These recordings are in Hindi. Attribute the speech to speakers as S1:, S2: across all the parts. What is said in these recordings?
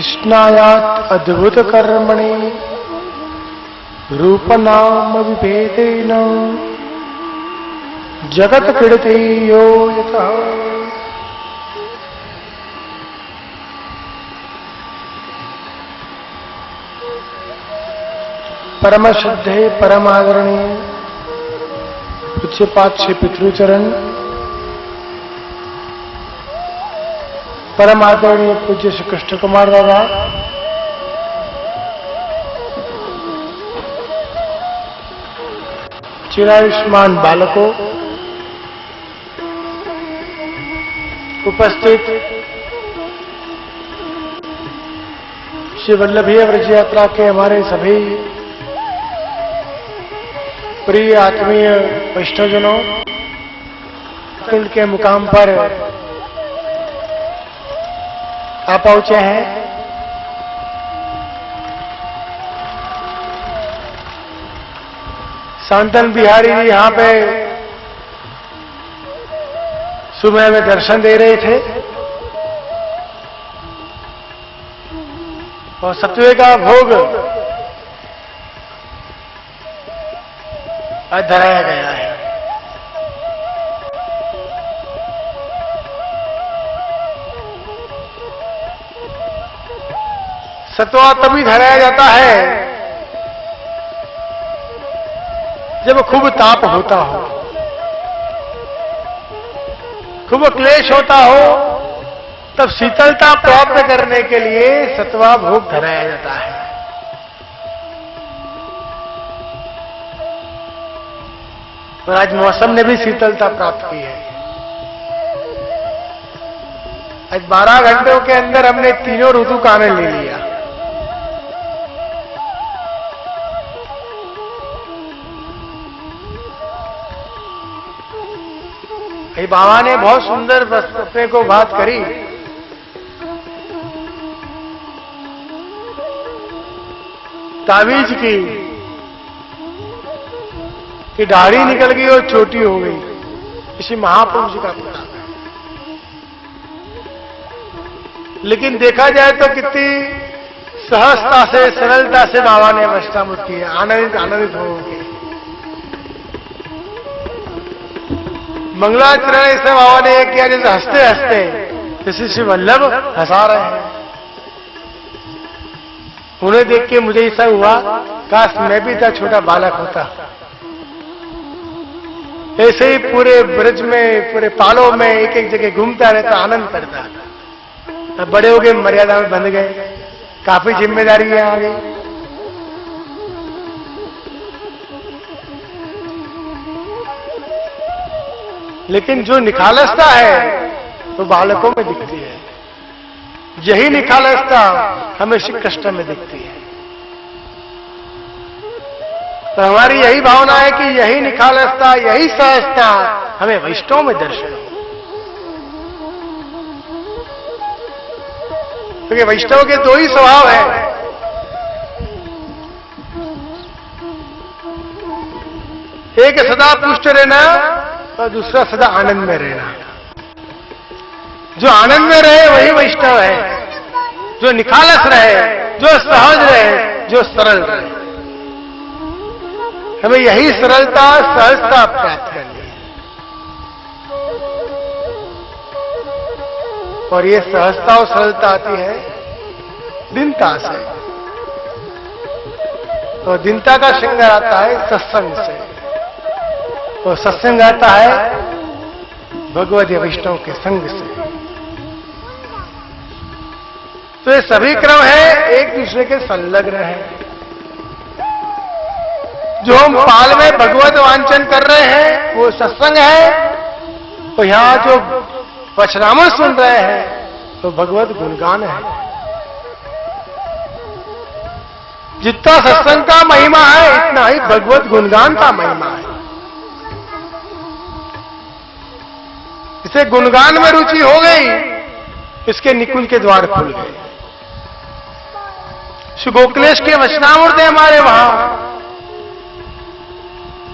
S1: कृष्णायात अद्भुत कर्मणि रूप नाम विभेदेन जगत क्रीडते यो यतः। परम श्रद्धे परम आदरणीय पूज्यपाद श्री पितृचरण, परम आदरणीय पूज्य श्री कृष्ण कुमार बाबा, चिरायुष्मान बालकों, उपस्थित श्री वल्लभीय व्रज यात्रा के हमारे सभी प्रिय आत्मीय वैष्णवजनों, कुंड के मुकाम पर आ पहुंचे हैं। सांतन बिहारी जी यहाँ पे सुबह में दर्शन दे रहे थे और सत्वे का भोग आज धराया गया है। सत्वा तभी धराया जाता है जब खूब ताप होता हो, खूब क्लेश होता हो, तब शीतलता प्राप्त करने के लिए सत्वा भोग धराया जाता है। और आज मौसम ने भी शीतलता प्राप्त की है। आज 12 घंटों के अंदर हमने तीनों ऋतु का आनंद ले लिया। बाबा ने बहुत सुंदर अपने को बात करी तावीज की कि दाढ़ी निकल गई और छोटी हो गई। इसी महापुरुष का पुराण है। लेकिन देखा जाए तो कितनी सहजता से, सरलता से बाबा ने अवस्थामुक्त की है, आनंदित हो गए। मंगलाचरण ऐसे बाबा ने किया जैसे हंसते हंसते, जैसे श्री वल्लभ हंसा रहे हैं। उन्हें देख के मुझे ऐसा हुआ, काश मैं भी था छोटा बालक होता। ऐसे ही पूरे ब्रज में, पूरे पालों में एक एक जगह घूमता रहता, आनंद करता। अब बड़े हो गए, मर्यादा में बंध गए, काफी जिम्मेदारियां आ गई। लेकिन जो निखालसता है वो बालकों में दिखती है। यही निखालसता हमें श्री कृष्ण में दिखती है। तो हमारी यही भावना है कि यही निखालसता, यही सहजता हमें वैष्णव में दर्शन हो। क्योंकि वैष्णव के दो ही स्वभाव है, एक सदा पुष्ट रहना और दूसरा सदा आनंद में रहना। जो आनंद में रहे वही वैष्णव है, जो निखालस रहे, जो सहज रहे, जो सरल रहे। हमें यही सरलता, सहजता प्राप्त करनी है। और ये सहजता और सरलता आती है दीनता से, और दीनता का श्रृंगार आता है सत्संग से, और सत्संग आता है भगवत वैष्णव के संग से। तो ये सभी क्रम है एक दूसरे के संलग्न है। जो हम पाल में भगवत वांछन कर रहे हैं वो सत्संग है, तो यहां जो वचनामृत सुन रहे हैं तो भगवत गुणगान है। जितना सत्संग का महिमा है इतना ही भगवत गुणगान का महिमा है। इसे गुणगान में रुचि हो गई, इसके निकुंज के द्वार खुल गए। श्री गोखलेश के वचनामृत है हमारे वहां।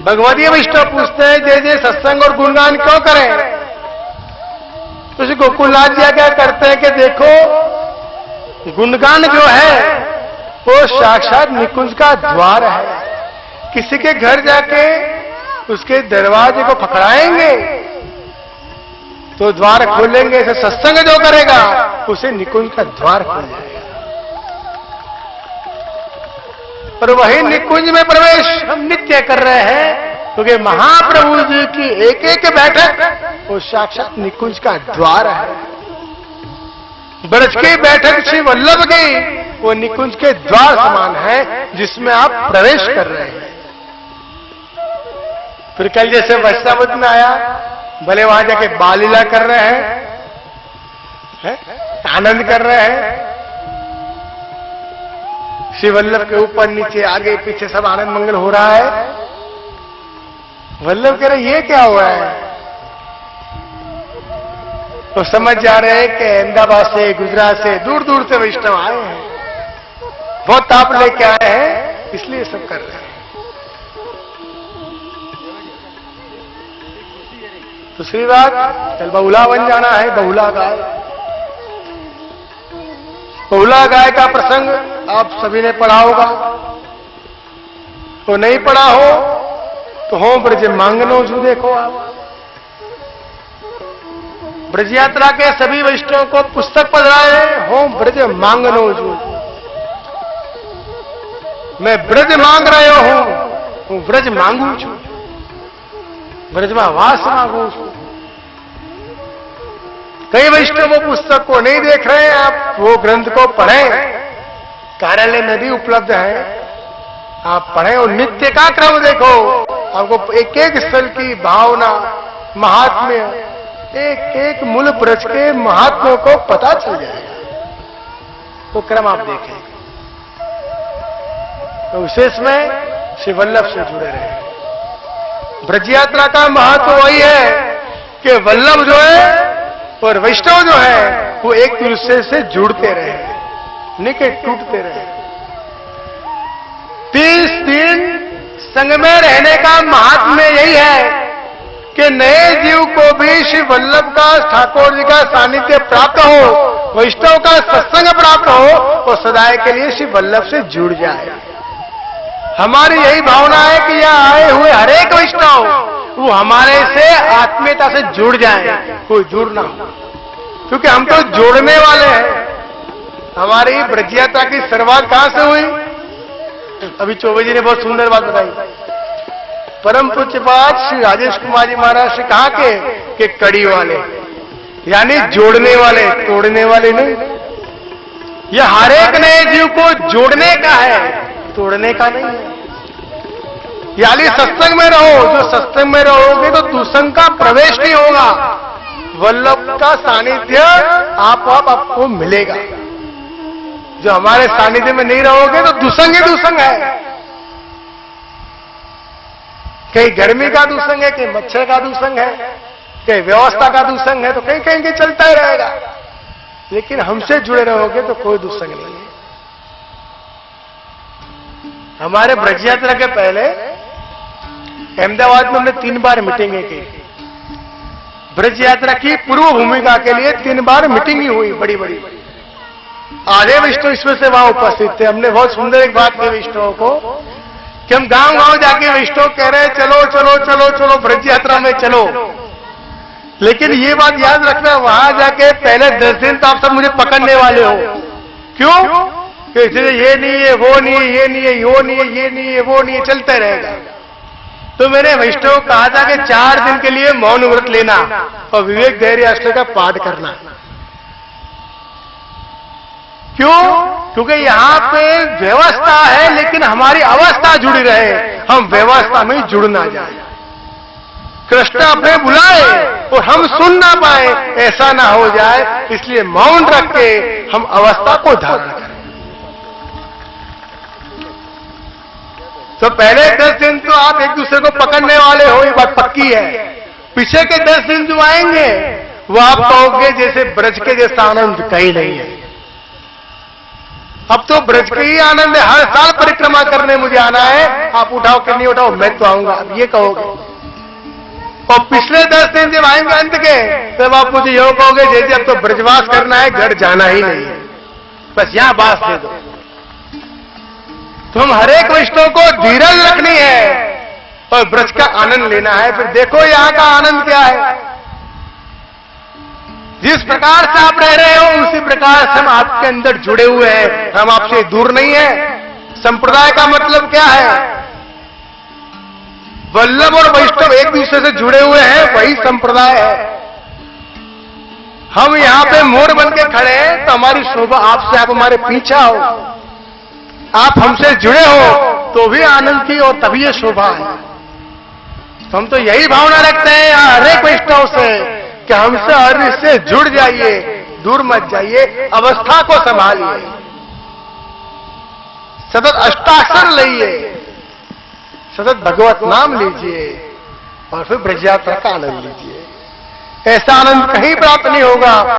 S1: भगवतीय वैष्णव पूछते हैं जय जय सत्संग और गुणगान क्यों करें? तो श्री गोकुलनाथ जी क्या करते हैं कि देखो गुणगान जो है वो साक्षात निकुंज का द्वार है। किसी के घर जाके उसके दरवाजे को खखड़ाएंगे तो द्वार खोलेंगे। ऐसे सत्संग जो करेगा उसे निकुंज का द्वार खुल जाएगा। और वही निकुंज में प्रवेश हम नित्य कर रहे हैं, क्योंकि महाप्रभु जी की एक एक बैठक वो साक्षात निकुंज का द्वार है। ब्रज की बैठक श्री वल्लभ की वो निकुंज के द्वार समान है, जिसमें आप प्रवेश कर रहे हैं। फिर कल जैसे वैष्णव में आया, भले वहां जाके बालीला कर रहे हैं, आनंद कर रहे हैं, श्री वल्लभ के ऊपर नीचे आगे पीछे सब आनंद मंगल हो रहा है। वल्लभ कह रहे ये क्या हुआ है? तो समझ जा रहे हैं कि अहमदाबाद से, गुजरात से, दूर दूर से वैष्णव आए हैं, बहुत ताप लेके आए हैं, इसलिए सब कर रहे हैं। दूसरी बात, कल बहुला बन जाना है, बहुला गाय। बहुला गाय का प्रसंग आप सभी ने पढ़ा होगा, तो नहीं पढ़ा हो तो हो ब्रज मांगनो जू देखो आप। ब्रज यात्रा के सभी वैष्णव को पुस्तक पढ़ाए हो ब्रज मांगनो जू। मैं ब्रज मांग रहे हूं ब्रज मांगू छू, ब्रज में वास मांगू छू। कई वैष्णव वो पुस्तक को नहीं देख रहे हैं, आप वो ग्रंथ को पढ़ें, कार्यालय में भी उपलब्ध है, आप पढ़ें और नित्य का क्रम देखो। आपको एक एक स्थल की भावना, महात्म्य, एक एक मूल ब्रज के महात्म्यों को पता चल जाएगा। वो क्रम आप देखें, तो विशेष में श्री वल्लभ से जुड़े रहे। ब्रज यात्रा का महत्व वही है कि वल्लभ जो है और वैष्णव जो है वो एक दूसरे से जुड़ते रहे, निकट टूटते रहे। 30 दिन संग में रहने का महात्म्य यही है कि नए जीव को भी श्री वल्लभ का, ठाकुर जी का सानिध्य प्राप्त हो, वैष्णव का सत्संग प्राप्त हो और सदाए के लिए श्री वल्लभ से जुड़ जाए। हमारी यही भावना है कि यहाँ आए हुए हरेक वैष्णव वो हमारे से आत्मीयता से जुड़ जाए, कोई दूर ना हो, क्योंकि हम तो जोड़ने वाले हैं। हमारी ब्रज यात्रा की शुरुआत कहां से हुई? अभी चौबे जी ने बहुत सुंदर बात बताई। परम पूज्यपाद श्री राजेश कुमार जी महाराज से कहा कि कड़ी वाले, यानी जोड़ने वाले, तोड़ने वाले नहीं। यह हर एक नए जीव को जोड़ने का है, तोड़ने का नहीं है। यानी सत्संग में रहो, जो सत्संग में रहोगे तो दुसंग का प्रवेश नहीं होगा, वल्लभ का सानिध्य आप आपको मिलेगा। जो हमारे सानिध्य में नहीं रहोगे तो दुसंग ही दुसंग है। कहीं गर्मी का दुसंग है, कहीं मच्छर का दुसंग है, कहीं व्यवस्था का दुसंग है, तो कहीं कहीं चलता ही रहेगा। लेकिन हमसे जुड़े रहोगे तो कोई दुसंग नहीं है। हमारे ब्रज यात्रा के पहले अहमदाबाद में हमने 3 बार मीटिंगें की। ब्रज यात्रा की पूर्व भूमिका के लिए 3 बार मीटिंग ही हुई, बड़ी बड़ी। आधे वैष्णव इसमें से वहां उपस्थित थे। हमने बहुत सुंदर एक बात की वैष्णव को कि हम गांव गांव जाके वैष्णव कह रहे हैं चलो चलो चलो चलो ब्रज यात्रा में चलो। लेकिन ये बात याद रखना, वहां जाके पहले 10 दिन तो आप सब मुझे पकड़ने वाले हो। क्यों? ये नहीं है, वो नहीं है, ये नहीं है, वो नहीं है, ये नहीं है, वो नहीं है, चलते रहेगा। तो मैंने वैष्णव कहा था कि 4 दिन के लिए मौन व्रत लेना और विवेक धैर्य अष्टक का पाठ करना। क्यों? क्योंकि यहाँ पे व्यवस्था है, लेकिन हमारी अवस्था जुड़ी रहे, हम व्यवस्था में जुड़ ना जाए। कृष्ण अपने बुलाए और हम सुन ना पाए, ऐसा ना हो जाए, इसलिए मौन रख के हम अवस्था को धारण करें। तो पहले 10 दिन तो आप एक दूसरे को पकड़ने वाले हो, ये बात पक्की है। पीछे के 10 दिन जो आएंगे वो आप कहोगे जैसे ब्रज के जैसा आनंद कहीं नहीं है। अब तो ब्रज के ही आनंद है, हर साल परिक्रमा करने मुझे आना है, आप उठाओ कि नहीं उठाओ, मैं तो आऊंगा, अब ये कहोगे। और पिछले 10 दिन जब आएंगे अंत के, तब आप मुझे यो कहोगे जैसे अब तो ब्रजवास करना है, घर जाना ही नहीं है। बस यहां बास दे दो। तुम हरेक वैष्णव को धीरज रखनी है और ब्रज का आनंद लेना है। फिर देखो यहां का आनंद क्या है। जिस प्रकार से आप रह रहे हो उसी प्रकार से हम आपके अंदर जुड़े हुए हैं, हम आपसे दूर नहीं है। संप्रदाय का मतलब क्या है? वल्लभ और वैष्णव एक दूसरे से जुड़े हुए हैं, वही संप्रदाय है। हम यहां पे मोर बन के खड़े हैं तो हमारी शोभा आपसे, आप हमारे पीछे हो, आप हमसे जुड़े हो तो भी आनंद की और तभी ये शोभा है। तो हम तो यही भावना रखते हैं यहाँ हरेक वैष्णव से कि हमसे हर इससे जुड़ जाइए, दूर मत जाइए, अवस्था को संभालिए, सतत अष्टाक्षर लइए, सतत भगवत नाम लीजिए और फिर ब्रज यात्रा का आनंद लीजिए। ऐसा आनंद कहीं प्राप्त नहीं होगा।